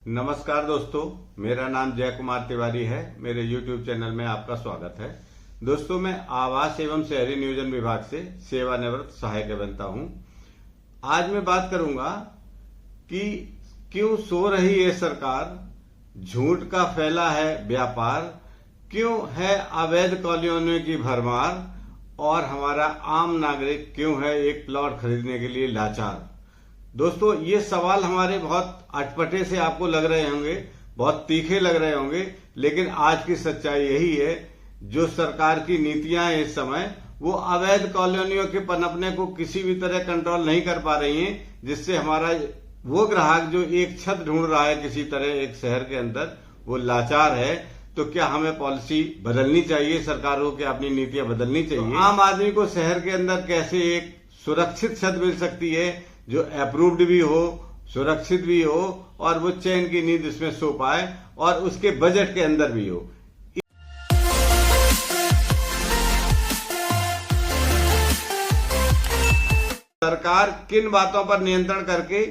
नमस्कार दोस्तों, मेरा नाम जय कुमार तिवारी है। मेरे YouTube चैनल में आपका स्वागत है। दोस्तों, मैं आवास एवं शहरी नियोजन विभाग से सेवानिवृत्त सहायक अभियंता हूं। आज मैं बात करूंगा कि क्यों सो रही है सरकार, झूठ का फैला है व्यापार, क्यों है अवैध कॉलोनियों की भरमार और हमारा आम नागरिक क्यों है एक प्लॉट खरीदने के लिए लाचार। दोस्तों, ये सवाल हमारे बहुत अटपटे से आपको लग रहे होंगे, बहुत तीखे लग रहे होंगे, लेकिन आज की सच्चाई यही है। जो सरकार की नीतियां हैं इस समय, वो अवैध कॉलोनियों के पनपने को किसी भी तरह कंट्रोल नहीं कर पा रही हैं, जिससे हमारा वो ग्राहक जो एक छत ढूंढ रहा है किसी तरह एक शहर के अंदर, वो लाचार है। तो क्या हमें पॉलिसी बदलनी चाहिए, सरकारों की अपनी नीतियां बदलनी चाहिए। तो आम आदमी को शहर के अंदर कैसे एक सुरक्षित छत मिल सकती है जो अप्रूव्ड भी हो, सुरक्षित भी हो और वो चैन की नींद उसमें सो पाए और उसके बजट के अंदर भी हो। सरकार किन बातों पर नियंत्रण करके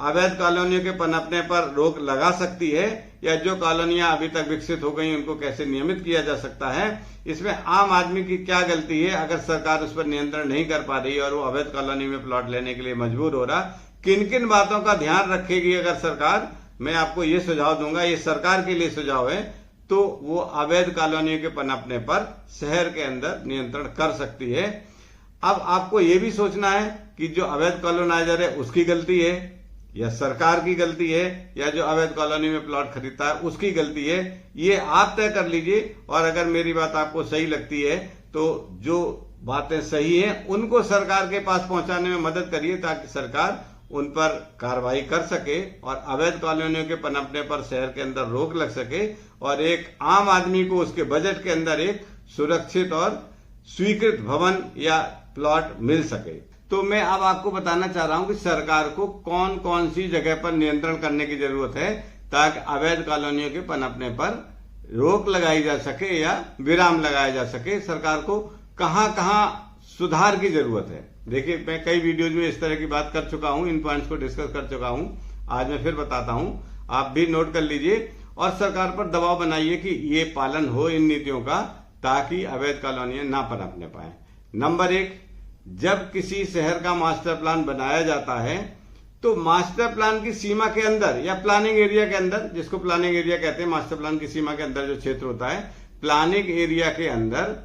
अवैध कॉलोनियों के पनपने पर रोक लगा सकती है, या जो कॉलोनियां अभी तक विकसित हो गई उनको कैसे नियमित किया जा सकता है, इसमें आम आदमी की क्या गलती है अगर सरकार उस पर नियंत्रण नहीं कर पा रही और वो अवैध कॉलोनी में प्लॉट लेने के लिए मजबूर हो रहा, किन किन बातों का ध्यान रखेगी अगर सरकार। मैं आपको ये सुझाव दूंगा, ये सरकार के लिए सुझाव है, तो वो अवैध कॉलोनियों के पनपने पर शहर के अंदर नियंत्रण कर सकती है। अब आपको ये भी सोचना है कि जो अवैध कॉलोनाइजर है उसकी गलती है या सरकार की गलती है, या जो अवैध कॉलोनी में प्लॉट खरीदता है उसकी गलती है। ये आप तय कर लीजिए, और अगर मेरी बात आपको सही लगती है तो जो बातें सही हैं उनको सरकार के पास पहुंचाने में मदद करिए, ताकि सरकार उन पर कार्रवाई कर सके और अवैध कॉलोनियों के पनपने पर शहर के अंदर रोक लग सके और एक आम आदमी को उसके बजट के अंदर एक सुरक्षित और स्वीकृत भवन या प्लॉट मिल सके। तो मैं अब आपको बताना चाह रहा हूं कि सरकार को कौन कौन सी जगह पर नियंत्रण करने की जरूरत है, ताकि अवैध कॉलोनियों के पनपने पर रोक लगाई जा सके या विराम लगाया जा सके। सरकार को कहां कहां सुधार की जरूरत है। देखिए, मैं कई वीडियोज में इस तरह की बात कर चुका हूं, इन पॉइंट्स को डिस्कस कर चुका हूं। आज मैं फिर बताता हूं, आप भी नोट कर लीजिए और सरकार पर दबाव बनाइए कि ये पालन हो इन नीतियों का, ताकि अवैध कॉलोनियां ना पनपने पाए। नंबर 1, जब किसी शहर का मास्टर प्लान बनाया जाता है तो मास्टर प्लान की सीमा के अंदर या प्लानिंग एरिया के अंदर, जिसको प्लानिंग एरिया कहते हैं, मास्टर प्लान की सीमा के अंदर जो क्षेत्र होता है, प्लानिंग एरिया के अंदर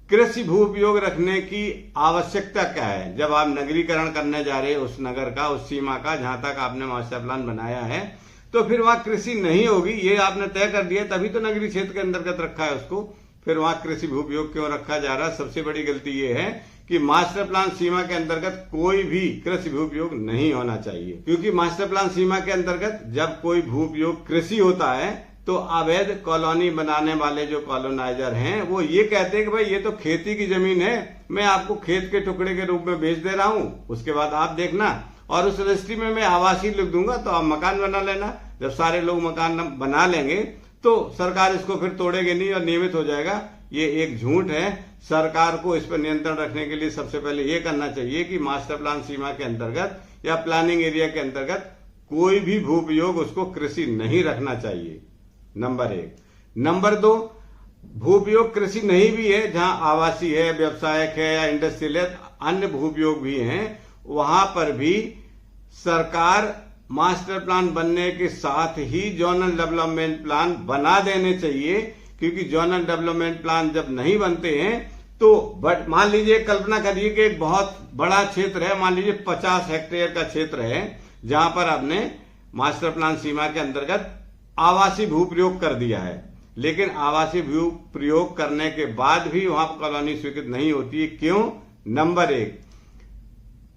कृषि भू उपयोग रखने की आवश्यकता क्या है। जब आप नगरीकरण करने जा रहे हैं उस नगर का, उस सीमा का, जहां तक आपने मास्टर प्लान बनाया है, तो फिर वहां कृषि नहीं होगी, ये आपने तय कर दिया, तभी तो नगरीय क्षेत्र के अंतर्गत रखा है उसको। फिर वहां कृषि भू उपयोग क्यों रखा जा रहा है? सबसे बड़ी गलती ये है कि मास्टर प्लान सीमा के अंतर्गत कोई भी कृषि भू उपयोग नहीं होना चाहिए, क्योंकि मास्टर प्लान सीमा के अंतर्गत जब कोई भू उपयोग कृषि होता है तो अवैध कॉलोनी बनाने वाले जो कॉलोनाइजर हैं वो ये कहते हैं कि भाई ये तो खेती की जमीन है, मैं आपको खेत के टुकड़े के रूप में बेच दे रहा हूं, उसके बाद आप देखना, और उस रजिस्ट्री में मैं आवासीय लिख दूंगा तो आप मकान बना लेना। जब सारे लोग मकान बना लेंगे तो सरकार इसको फिर तोड़ेगी नहीं और नियमित हो जाएगा। ये एक झूठ है। सरकार को इस पर नियंत्रण रखने के लिए सबसे पहले ये करना चाहिए कि मास्टर प्लान सीमा के अंतर्गत या प्लानिंग एरिया के अंतर्गत कोई भी भू उपयोग उसको कृषि नहीं रखना चाहिए, नंबर 1। नंबर 2, भू उपयोग कृषि नहीं भी है, जहां आवासीय है, व्यवसायिक है या इंडस्ट्रियल है, अन्य भू उपयोग भी हैं, वहां पर भी सरकार मास्टर प्लान बनने के साथ ही जोनल डेवलपमेंट प्लान बना देने चाहिए, क्योंकि जोनल डेवलपमेंट प्लान जब नहीं बनते हैं तो मान लीजिए, कल्पना करिए कि एक बहुत बड़ा क्षेत्र है, मान लीजिए 50 हेक्टेयर का क्षेत्र है, जहां पर आपने मास्टर प्लान सीमा के अंतर्गत आवासीय भू प्रयोग कर दिया है, लेकिन आवासीय भू प्रयोग करने के बाद भी वहां कॉलोनी स्वीकृत नहीं होती है। क्यों? नंबर 1,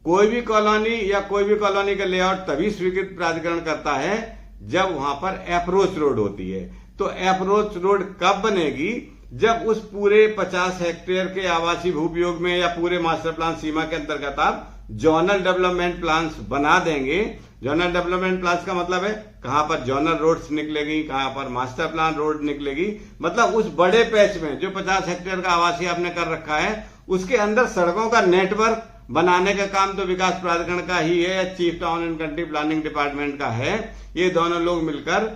कोई भी कॉलोनी या कोई भी कॉलोनी का लेआउट तभी स्वीकृत प्राधिकरण करता है जब वहां पर अप्रोच रोड होती है। तो अप्रोच रोड कब बनेगी? जब उस पूरे 50 हेक्टेयर के आवासीय भू उपयोग में या पूरे मास्टर प्लान सीमा के अंतर्गत आप जोनल डेवलपमेंट प्लान्स बना देंगे। जोनल डेवलपमेंट प्लान्स का मतलब है कहां पर जोनल रोड्स निकलेगी, कहां पर मास्टर प्लान रोड निकलेगी, मतलब उस बड़े पैच में जो 50 हेक्टेयर का आवासीय आपने कर रखा है उसके अंदर सड़कों का नेटवर्क बनाने का काम तो विकास प्राधिकरण का ही है या chief town and country planning department का है। ये दोनों लोग मिलकर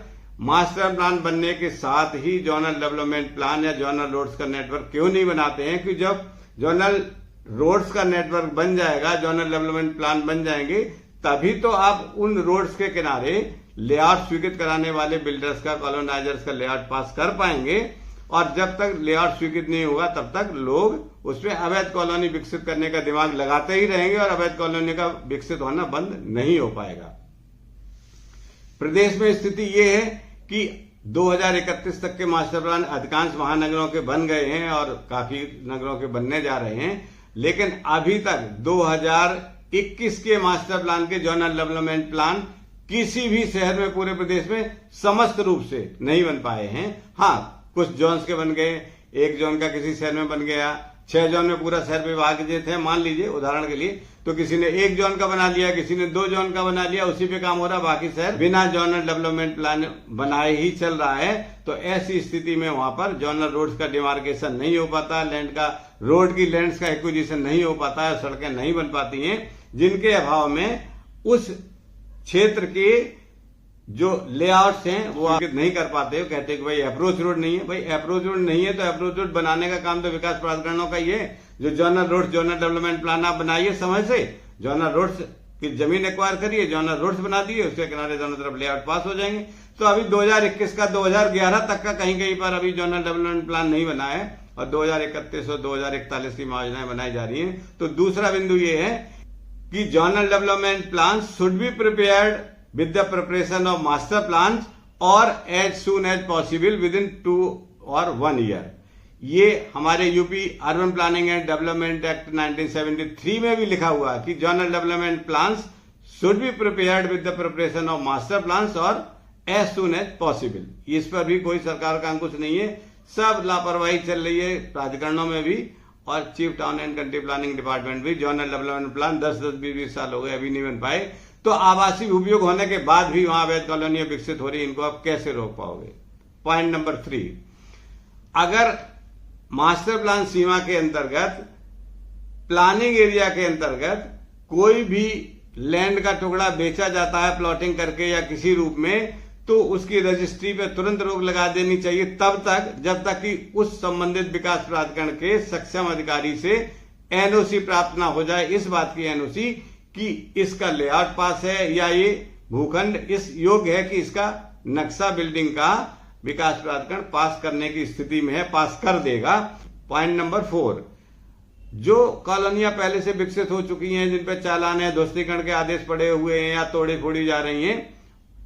मास्टर प्लान बनने के साथ ही जोनल डेवलपमेंट प्लान या जोनल रोड्स का नेटवर्क क्यों नहीं बनाते हैं कि जब जोनल रोड्स का नेटवर्क बन जाएगा, जोनल डेवलपमेंट प्लान बन जाएंगे, तभी तो आप उन रोड्स के किनारे लेआउट स्वीकृत कराने वाले बिल्डर्स का, कॉलोनाइजर्स का लेआउट पास कर पाएंगे। और जब तक लेआउट स्वीकृत नहीं होगा तब तक लोग उसमें अवैध कॉलोनी विकसित करने का दिमाग लगाते ही रहेंगे और अवैध कॉलोनी का विकसित होना बंद नहीं हो पाएगा। प्रदेश में स्थिति ये है कि 2031 तक के मास्टर प्लान अधिकांश महानगरों के बन गए हैं और काफी नगरों के बनने जा रहे हैं, लेकिन अभी तक 2021 के मास्टर प्लान के जोनल डेवलपमेंट प्लान किसी भी शहर में पूरे प्रदेश में समस्त रूप से नहीं बन पाए हैं। हाँ, कुछ जोन्स के बन गए, एक जोन का किसी शहर में बन गया, 6 जोन में पूरा शहर विभाजित है मान लीजिए उदाहरण के लिए, तो किसी ने 1 जोन का बना लिया, किसी ने 2 जोन का बना लिया, उसी पे काम हो रहा, बाकी शहर बिना जोनल डेवलपमेंट प्लान बनाए ही चल रहा है। तो ऐसी स्थिति में वहां पर जोनल रोड्स का डिमार्केशन नहीं हो पाता, लैंड का, रोड की लैंड्स का एक्विजिशन नहीं हो पाता है, सड़कें नहीं बन पाती हैं, जिनके अभाव में उस क्षेत्र के जो लेआउट्स हैं वो आप नहीं कर पाते हो। कहते हैं कि भाई अप्रोच रोड नहीं है। भाई अप्रोच रोड नहीं है तो अप्रोच रोड बनाने का काम तो विकास प्राधिकरणों का ही है। जो zonal roads, zonal development plan आप बनाइए समय से, जोनल रोड्स की जमीन एक्वायर करिए, जोनल रोड्स बना दिए, उसके किनारे दोनों तरफ लेआउट पास हो जाएंगे। तो अभी 2021 का 2011 तक का कहीं कहीं पर अभी जोनल डेवलपमेंट प्लान नहीं बना है और 2031 और 2041 की योजनाएं बनाई जा रही हैं। तो दूसरा बिंदु ये है कि zonal development plan should be prepared with the preparation of master plans or as soon as possible within 2 or 1 year। ये हमारे UP urban planning and development act 1973 में भी लिखा हुआ है कि zonal development plans should be prepared with the preparation of master plans और as soon as possible. इस पर भी कोई सरकार का अंकुश नहीं है, सब लापरवाही चल रही है प्राधिकरणों में भी, और chief town and country planning department भी जोनल डेवलपमेंट प्लान 10-10, 20-20 साल हो गए अभी नहीं बन पाए। तो आवासीय उपयोग होने के बाद भी वहां अवैध कॉलोनियां विकसित हो रही, इनको आप कैसे रोक पाओगे? पॉइंट नंबर 3, अगर मास्टर प्लान सीमा के अंतर्गत, प्लानिंग एरिया के अंतर्गत कोई भी लैंड का टुकड़ा बेचा जाता है प्लॉटिंग करके या किसी रूप में, तो उसकी रजिस्ट्री पे तुरंत रोक लगा देनी चाहिए तब तक जब तक कि उस संबंधित विकास प्राधिकरण के सक्षम अधिकारी से एनओसी प्राप्त ना हो जाए, इस बात की एनओसी कि इसका लेआउट पास है या ये भूखंड इस योग्य है कि इसका नक्शा बिल्डिंग का विकास प्राधिकरण पास करने की स्थिति में है, पास कर देगा। पॉइंट नंबर 4, जो कॉलोनियां पहले से विकसित हो चुकी हैं, जिन पर चालान है, ध्वस्तीकरण के आदेश पड़े हुए हैं या तोड़ी फोड़ी जा रही हैं,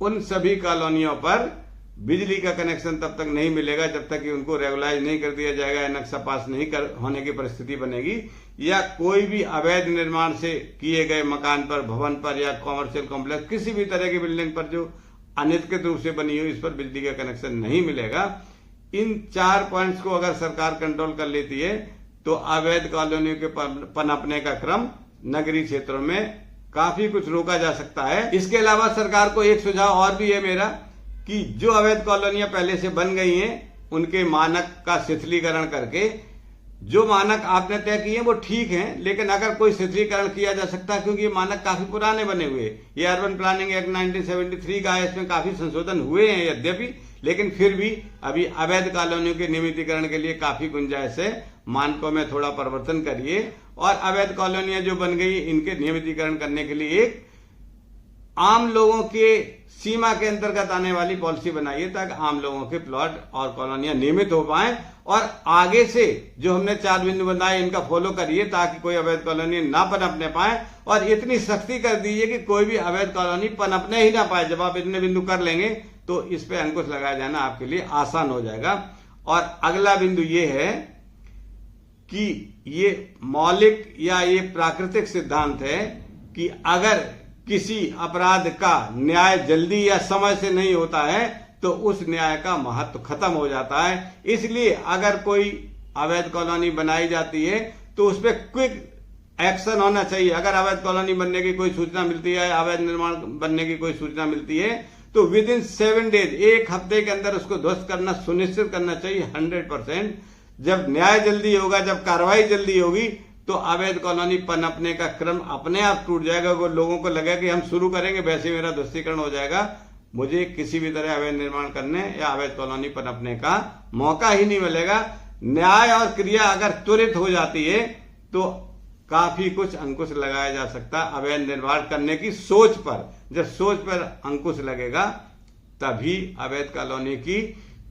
उन सभी कॉलोनियों पर बिजली का कनेक्शन तब तक नहीं मिलेगा जब तक कि उनको रेगुलाइज नहीं कर दिया जाएगा या नक्शा पास नहीं कर होने की परिस्थिति बनेगी, या कोई भी अवैध निर्माण से किए गए मकान पर, भवन पर या कॉमर्शियल कॉम्प्लेक्स, किसी भी तरह की बिल्डिंग पर जो अनधिकृत रूप से बनी हो, इस पर बिजली का कनेक्शन नहीं मिलेगा। इन 4 पॉइंट्स को अगर सरकार कंट्रोल कर लेती है तो अवैध कॉलोनियों के पनपने का क्रम नगरीय क्षेत्रों में काफी कुछ रोका जा सकता है। इसके अलावा सरकार को एक सुझाव और भी है मेरा कि जो अवैध कॉलोनियां पहले से बन गई हैं उनके मानक का शिथिलीकरण करके, जो मानक आपने तय किए हैं वो ठीक हैं, लेकिन अगर कोई शिथिलीकरण किया जा सकता है क्योंकि ये मानक काफी पुराने बने हुए, ये अर्बन प्लानिंग एक्ट 1973 का है, इसमें काफी संशोधन हुए हैं यद्यपि, लेकिन फिर भी अभी अवैध कॉलोनियों के नियमितीकरण के लिए काफी गुंजाइश है। मानकों में थोड़ा परिवर्तन करिए और अवैध कॉलोनियां जो बन गई इनके नियमितीकरण करने के लिए एक आम लोगों के सीमा के अंतर्गत आने वाली पॉलिसी बनाइए ताकि आम लोगों के प्लॉट और कॉलोनियां नियमित हो पाए, और आगे से जो हमने 4 बिंदु बनाए इनका फॉलो करिए ताकि कोई अवैध कॉलोनी ना पनपने पाए, और इतनी सख्ती कर दीजिए कि कोई भी अवैध कॉलोनी पनपने ही ना पाए। जब आप इतने बिंदु कर लेंगे तो इस पे अंकुश लगाया जाना आपके लिए आसान हो जाएगा। और अगला बिंदु ये है कि ये मौलिक या ये प्राकृतिक सिद्धांत है कि अगर किसी अपराध का न्याय जल्दी या समय से नहीं होता है तो उस न्याय का महत्व खत्म हो जाता है। इसलिए अगर कोई अवैध कॉलोनी बनाई जाती है तो उस पर क्विक एक्शन होना चाहिए। अगर अवैध कॉलोनी बनने की कोई सूचना मिलती है, अवैध निर्माण बनने की कोई सूचना मिलती है, तो विद इन 7 डेज, 1 हफ्ते के अंदर उसको ध्वस्त करना सुनिश्चित करना चाहिए 100%। जब न्याय जल्दी होगा, जब कार्रवाई जल्दी होगी, तो अवैध कॉलोनी पनपने का क्रम अपने आप टूट जाएगा। अगर लोगों को लगे कि हम शुरू करेंगे वैसे मेरा ध्वस्तीकरण हो जाएगा, मुझे किसी भी तरह अवैध निर्माण करने या अवैध कॉलोनी पनपने का मौका ही नहीं मिलेगा। न्याय और क्रिया अगर त्वरित हो जाती है तो काफी कुछ अंकुश लगाया जा सकता है अवैध निर्माण करने की सोच पर। जब सोच पर अंकुश लगेगा तभी अवैध कॉलोनी की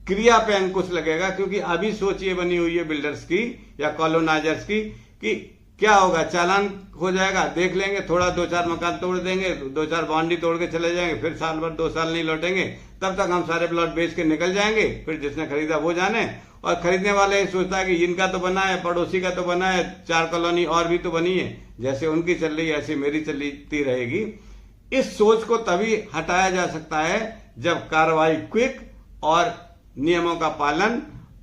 क्रिया पे अंकुश लगेगा, क्योंकि अभी सोच ये बनी हुई है बिल्डर्स की या कॉलोनाइजर्स की कि क्या होगा, चालान हो जाएगा, देख लेंगे, थोड़ा 2-4 मकान तोड़ देंगे, 2-4 बाउंड्री तोड़ के चले जाएंगे, फिर साल भर 2 साल नहीं लौटेंगे, तब तक हम सारे प्लॉट बेच के निकल जाएंगे। फिर जिसने खरीदा वो जाने। और खरीदने वाले ये सोचता है कि इनका तो बना है, पड़ोसी का तो बना है, 4 कॉलोनी और भी तो बनी है, जैसे उनकी चल रही है ऐसी मेरी चलती रहेगी। इस सोच को तभी हटाया जा सकता है जब कार्रवाई क्विक और नियमों का पालन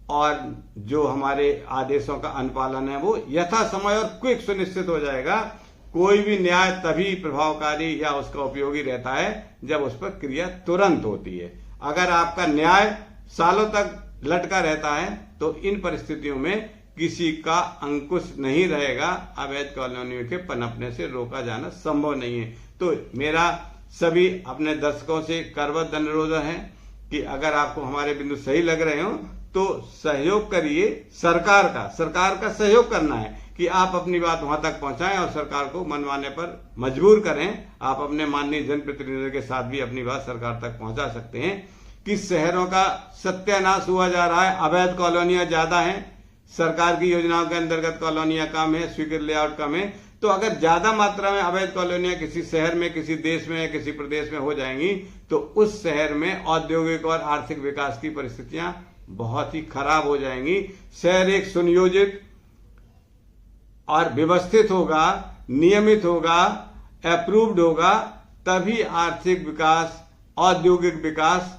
और जो हमारे आदेशों का अनुपालन है वो यथा समय और क्विक सुनिश्चित हो जाएगा। कोई भी न्याय तभी प्रभावकारी या उसका उपयोगी रहता है जब उस पर क्रिया तुरंत होती है। अगर आपका न्याय सालों तक लटका रहता है तो इन परिस्थितियों में किसी का अंकुश नहीं रहेगा, अवैध कॉलोनियों के पनपने से रोका जाना संभव नहीं है। तो मेरा सभी अपने दर्शकों से करबद्ध अनुरोध है कि अगर आपको हमारे बिंदु सही लग रहे हो तो सहयोग करिए। सरकार का सहयोग करना है कि आप अपनी बात वहां तक पहुंचाएं और सरकार को मनवाने पर मजबूर करें। आप अपने माननीय जनप्रतिनिधियों के साथ भी अपनी बात सरकार तक पहुंचा सकते हैं कि शहरों का सत्यानाश हुआ जा रहा है, अवैध कॉलोनियां ज्यादा हैं, सरकार की योजनाओं के अंतर्गत कॉलोनियां कम है, स्वीकृत लेआउट कम है। तो अगर ज्यादा मात्रा में अवैध कॉलोनियां किसी शहर में, किसी देश में या किसी प्रदेश में हो जाएंगी तो उस शहर में औद्योगिक और आर्थिक विकास की परिस्थितियां बहुत ही खराब हो जाएंगी। शहर एक सुनियोजित और व्यवस्थित होगा, नियमित होगा, अप्रूव्ड होगा, तभी आर्थिक विकास, औद्योगिक विकास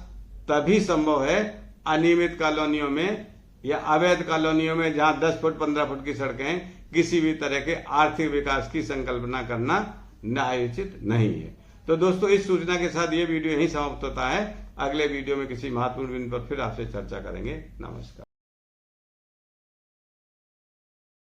तभी संभव है। अनियमित कॉलोनियों में या अवैध कॉलोनियों में जहां 10 फुट 15 फुट की सड़कें, किसी भी तरह के आर्थिक विकास की संकल्पना करना न्यायोचित नहीं है। तो दोस्तों, इस सूचना के साथ ये वीडियो यहीं समाप्त होता है। अगले वीडियो में किसी महत्वपूर्ण बिंदु पर फिर आपसे चर्चा करेंगे। नमस्कार।